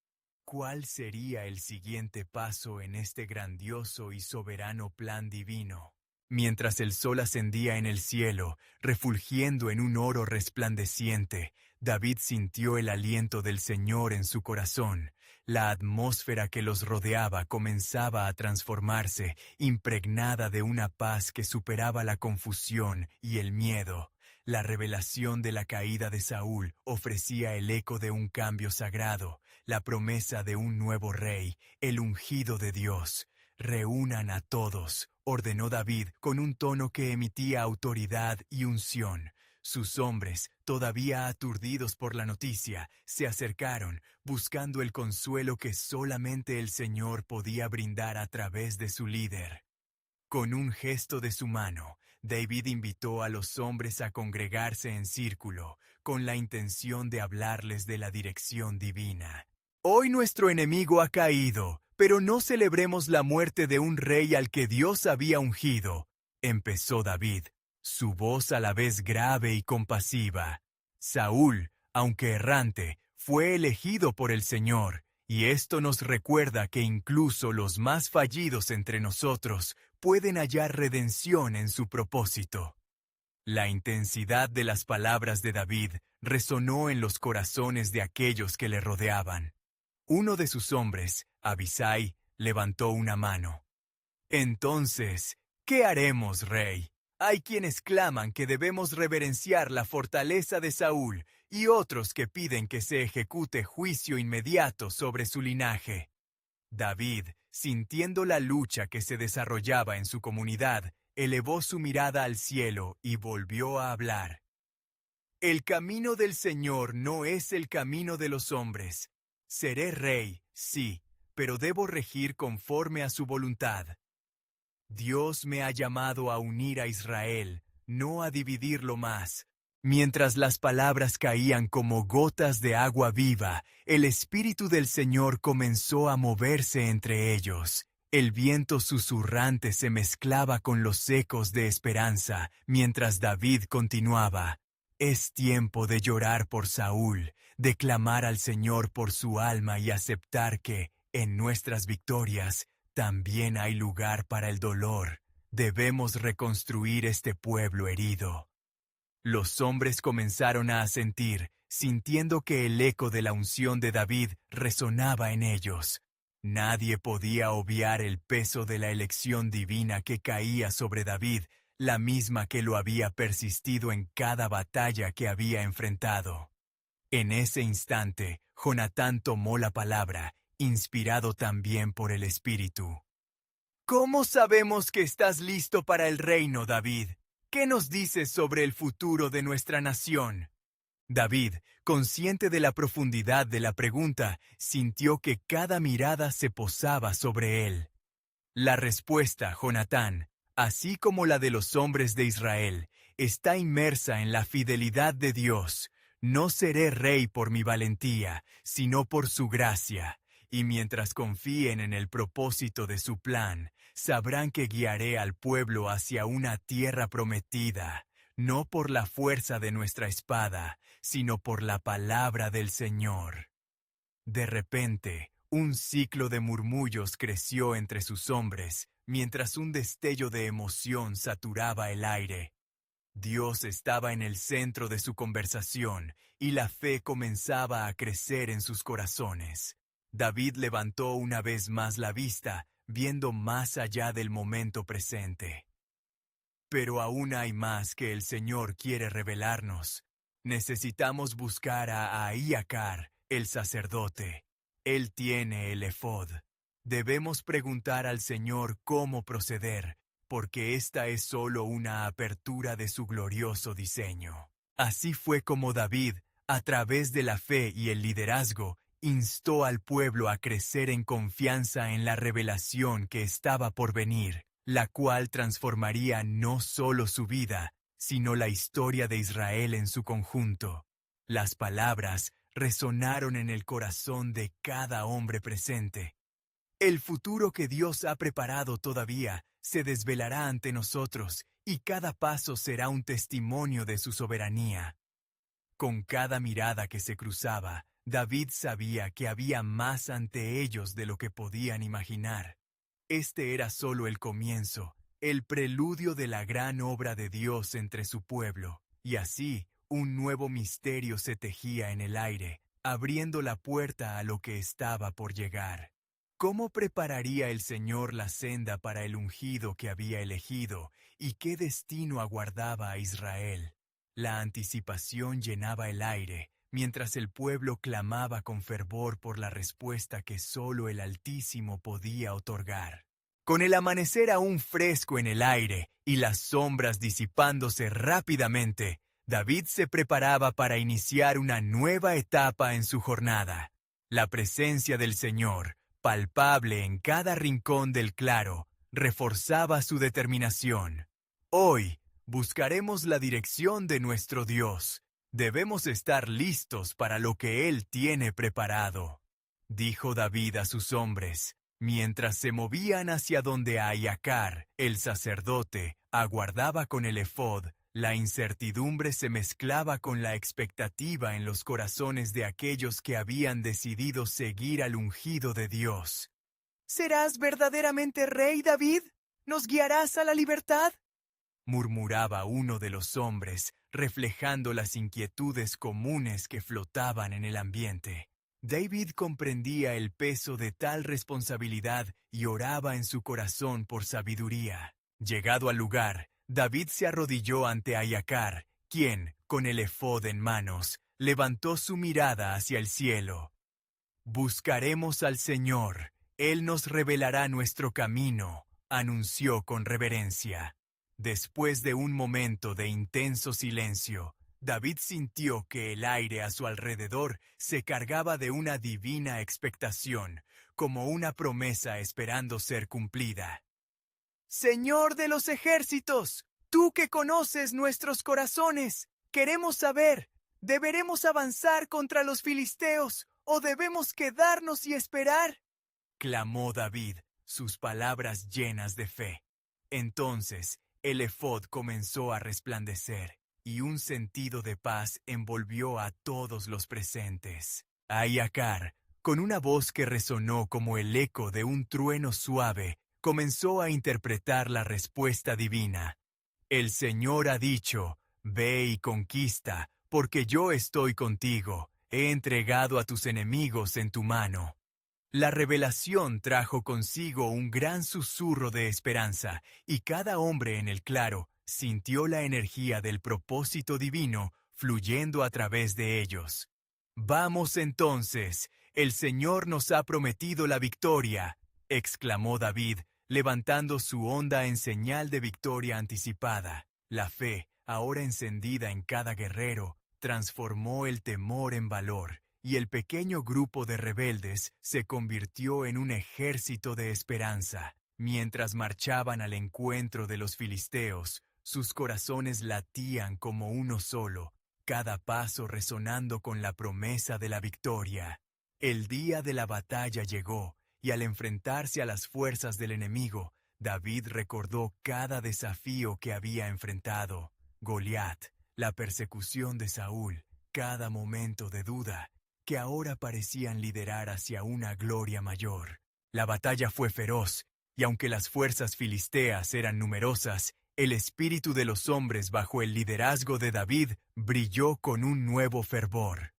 ¿Cuál sería el siguiente paso en este grandioso y soberano plan divino? Mientras el sol ascendía en el cielo, refulgiendo en un oro resplandeciente, David sintió el aliento del Señor en su corazón. La atmósfera que los rodeaba comenzaba a transformarse, impregnada de una paz que superaba la confusión y el miedo. La revelación de la caída de Saúl ofrecía el eco de un cambio sagrado, la promesa de un nuevo rey, el ungido de Dios. «Reúnan a todos», ordenó David con un tono que emitía autoridad y unción. Sus hombres, todavía aturdidos por la noticia, se acercaron, buscando el consuelo que solamente el Señor podía brindar a través de su líder. Con un gesto de su mano, David invitó a los hombres a congregarse en círculo, con la intención de hablarles de la dirección divina. Hoy nuestro enemigo ha caído, pero no celebremos la muerte de un rey al que Dios había ungido, empezó David, su voz a la vez grave y compasiva. Saúl, aunque errante, fue elegido por el Señor, y esto nos recuerda que incluso los más fallidos entre nosotros pueden hallar redención en su propósito. La intensidad de las palabras de David resonó en los corazones de aquellos que le rodeaban. Uno de sus hombres, Abisai, levantó una mano. Entonces, ¿qué haremos, rey? Hay quienes claman que debemos reverenciar la fortaleza de Saúl y otros que piden que se ejecute juicio inmediato sobre su linaje. David, sintiendo la lucha que se desarrollaba en su comunidad, elevó su mirada al cielo y volvió a hablar. El camino del Señor no es el camino de los hombres. Seré rey, sí, pero debo regir conforme a su voluntad. Dios me ha llamado a unir a Israel, no a dividirlo más. Mientras las palabras caían como gotas de agua viva, el Espíritu del Señor comenzó a moverse entre ellos. El viento susurrante se mezclaba con los ecos de esperanza, mientras David continuaba. Es tiempo de llorar por Saúl, de clamar al Señor por su alma y aceptar que, en nuestras victorias, también hay lugar para el dolor. Debemos reconstruir este pueblo herido. Los hombres comenzaron a asentir, sintiendo que el eco de la unción de David resonaba en ellos. Nadie podía obviar el peso de la elección divina que caía sobre David, la misma que lo había persistido en cada batalla que había enfrentado. En ese instante, Jonatán tomó la palabra, inspirado también por el Espíritu. ¿Cómo sabemos que estás listo para el reino, David? ¿Qué nos dices sobre el futuro de nuestra nación? David, consciente de la profundidad de la pregunta, sintió que cada mirada se posaba sobre él. La respuesta, Jonatán, así como la de los hombres de Israel, está inmersa en la fidelidad de Dios. No seré rey por mi valentía, sino por su gracia. Y mientras confíen en el propósito de su plan, sabrán que guiaré al pueblo hacia una tierra prometida, no por la fuerza de nuestra espada, sino por la palabra del Señor. De repente, un ciclo de murmullos creció entre sus hombres, mientras un destello de emoción saturaba el aire. Dios estaba en el centro de su conversación, y la fe comenzaba a crecer en sus corazones. David levantó una vez más la vista, viendo más allá del momento presente. Pero aún hay más que el Señor quiere revelarnos. Necesitamos buscar a Ahiacar, el sacerdote. Él tiene el efod. Debemos preguntar al Señor cómo proceder, porque esta es solo una apertura de su glorioso diseño. Así fue como David, a través de la fe y el liderazgo, instó al pueblo a crecer en confianza en la revelación que estaba por venir, la cual transformaría no solo su vida, sino la historia de Israel en su conjunto. Las palabras resonaron en el corazón de cada hombre presente. El futuro que Dios ha preparado todavía se desvelará ante nosotros, y cada paso será un testimonio de su soberanía. Con cada mirada que se cruzaba, David sabía que había más ante ellos de lo que podían imaginar. Este era solo el comienzo, el preludio de la gran obra de Dios entre su pueblo, y así un nuevo misterio se tejía en el aire, abriendo la puerta a lo que estaba por llegar. ¿Cómo prepararía el Señor la senda para el ungido que había elegido, y qué destino aguardaba a Israel? La anticipación llenaba el aire, mientras el pueblo clamaba con fervor por la respuesta que solo el Altísimo podía otorgar. Con el amanecer aún fresco en el aire y las sombras disipándose rápidamente, David se preparaba para iniciar una nueva etapa en su jornada. La presencia del Señor, palpable en cada rincón del claro, reforzaba su determinación. Hoy, buscaremos la dirección de nuestro Dios. Debemos estar listos para lo que Él tiene preparado, dijo David a sus hombres, mientras se movían hacia donde Ahiacar, el sacerdote, aguardaba con el efod. La incertidumbre se mezclaba con la expectativa en los corazones de aquellos que habían decidido seguir al ungido de Dios. ¿Serás verdaderamente rey, David? ¿Nos guiarás a la libertad?, murmuraba uno de los hombres, reflejando las inquietudes comunes que flotaban en el ambiente. David comprendía el peso de tal responsabilidad y oraba en su corazón por sabiduría. Llegado al lugar, David se arrodilló ante Ahiacar, quien, con el efod en manos, levantó su mirada hacia el cielo. «Buscaremos al Señor, Él nos revelará nuestro camino», anunció con reverencia. Después de un momento de intenso silencio, David sintió que el aire a su alrededor se cargaba de una divina expectación, como una promesa esperando ser cumplida. «Señor de los ejércitos, tú que conoces nuestros corazones, queremos saber, ¿deberemos avanzar contra los filisteos o debemos quedarnos y esperar?», clamó David, sus palabras llenas de fe. Entonces, el efod comenzó a resplandecer, y un sentido de paz envolvió a todos los presentes. Ahiacar, con una voz que resonó como el eco de un trueno suave, comenzó a interpretar la respuesta divina. «El Señor ha dicho, ve y conquista, porque yo estoy contigo, he entregado a tus enemigos en tu mano». La revelación trajo consigo un gran susurro de esperanza, y cada hombre en el claro sintió la energía del propósito divino fluyendo a través de ellos. «Vamos entonces, el Señor nos ha prometido la victoria», exclamó David, levantando su honda en señal de victoria anticipada. La fe, ahora encendida en cada guerrero, transformó el temor en valor, y el pequeño grupo de rebeldes se convirtió en un ejército de esperanza. Mientras marchaban al encuentro de los filisteos, sus corazones latían como uno solo, cada paso resonando con la promesa de la victoria. El día de la batalla llegó, y al enfrentarse a las fuerzas del enemigo, David recordó cada desafío que había enfrentado: Goliat, la persecución de Saúl, cada momento de duda, que ahora parecían liderar hacia una gloria mayor. La batalla fue feroz, y aunque las fuerzas filisteas eran numerosas, el espíritu de los hombres bajo el liderazgo de David brilló con un nuevo fervor.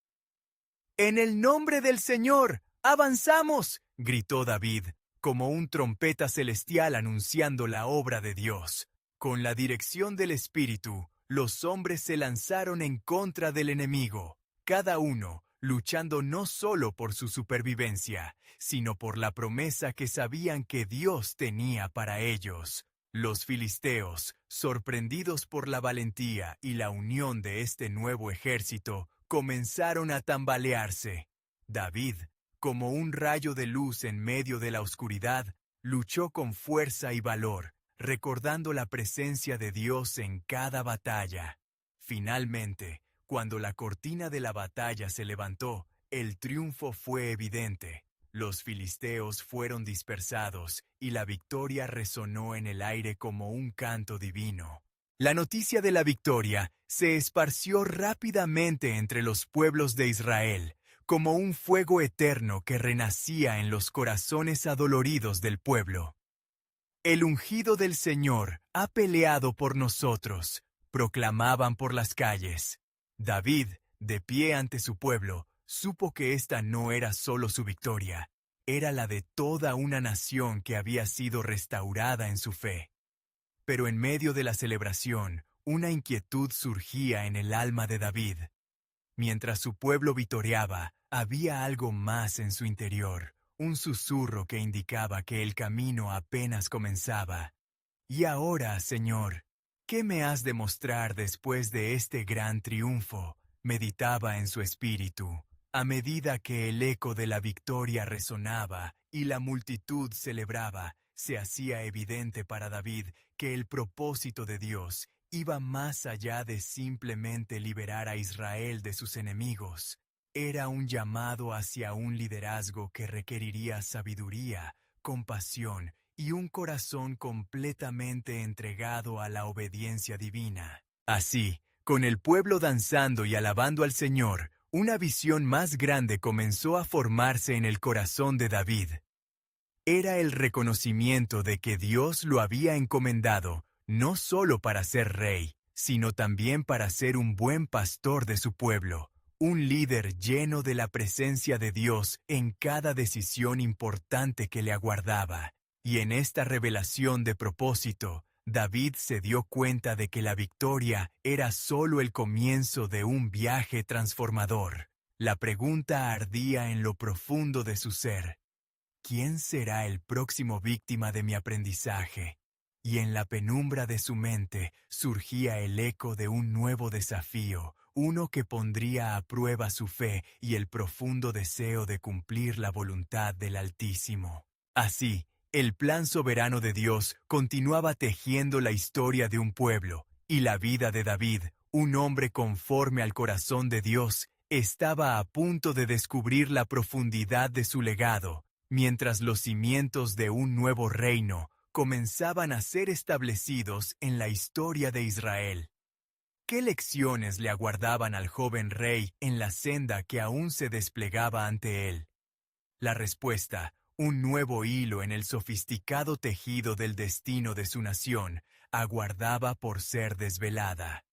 «En el nombre del Señor, avanzamos», gritó David, como un trompeta celestial anunciando la obra de Dios. Con la dirección del Espíritu, los hombres se lanzaron en contra del enemigo, cada uno luchando no solo por su supervivencia, sino por la promesa que sabían que Dios tenía para ellos. Los filisteos, sorprendidos por la valentía y la unión de este nuevo ejército, comenzaron a tambalearse. David, como un rayo de luz en medio de la oscuridad, luchó con fuerza y valor, recordando la presencia de Dios en cada batalla. Finalmente, cuando la cortina de la batalla se levantó, el triunfo fue evidente. Los filisteos fueron dispersados y la victoria resonó en el aire como un canto divino. La noticia de la victoria se esparció rápidamente entre los pueblos de Israel, como un fuego eterno que renacía en los corazones adoloridos del pueblo. «El ungido del Señor ha peleado por nosotros», proclamaban por las calles. David, de pie ante su pueblo, supo que esta no era solo su victoria, era la de toda una nación que había sido restaurada en su fe. Pero en medio de la celebración, una inquietud surgía en el alma de David. Mientras su pueblo vitoreaba, había algo más en su interior, un susurro que indicaba que el camino apenas comenzaba. «¿Y ahora, Señor? ¿Qué me has de mostrar después de este gran triunfo? Meditaba en su espíritu. A medida que el eco de la victoria resonaba y la multitud celebraba, se hacía evidente para David que el propósito de Dios iba más allá de simplemente liberar a Israel de sus enemigos. Era un llamado hacia un liderazgo que requeriría sabiduría, compasión y un corazón completamente entregado a la obediencia divina. Así, con el pueblo danzando y alabando al Señor, una visión más grande comenzó a formarse en el corazón de David. Era el reconocimiento de que Dios lo había encomendado no solo para ser rey, sino también para ser un buen pastor de su pueblo, un líder lleno de la presencia de Dios en cada decisión importante que le aguardaba. Y en esta revelación de propósito, David se dio cuenta de que la victoria era solo el comienzo de un viaje transformador. La pregunta ardía en lo profundo de su ser: ¿quién será el próximo víctima de mi aprendizaje? Y en la penumbra de su mente surgía el eco de un nuevo desafío, uno que pondría a prueba su fe y el profundo deseo de cumplir la voluntad del Altísimo. Así, el plan soberano de Dios continuaba tejiendo la historia de un pueblo, y la vida de David, un hombre conforme al corazón de Dios, estaba a punto de descubrir la profundidad de su legado, mientras los cimientos de un nuevo reino comenzaban a ser establecidos en la historia de Israel. ¿Qué lecciones le aguardaban al joven rey en la senda que aún se desplegaba ante él? La respuesta, un nuevo hilo en el sofisticado tejido del destino de su nación, aguardaba por ser desvelada.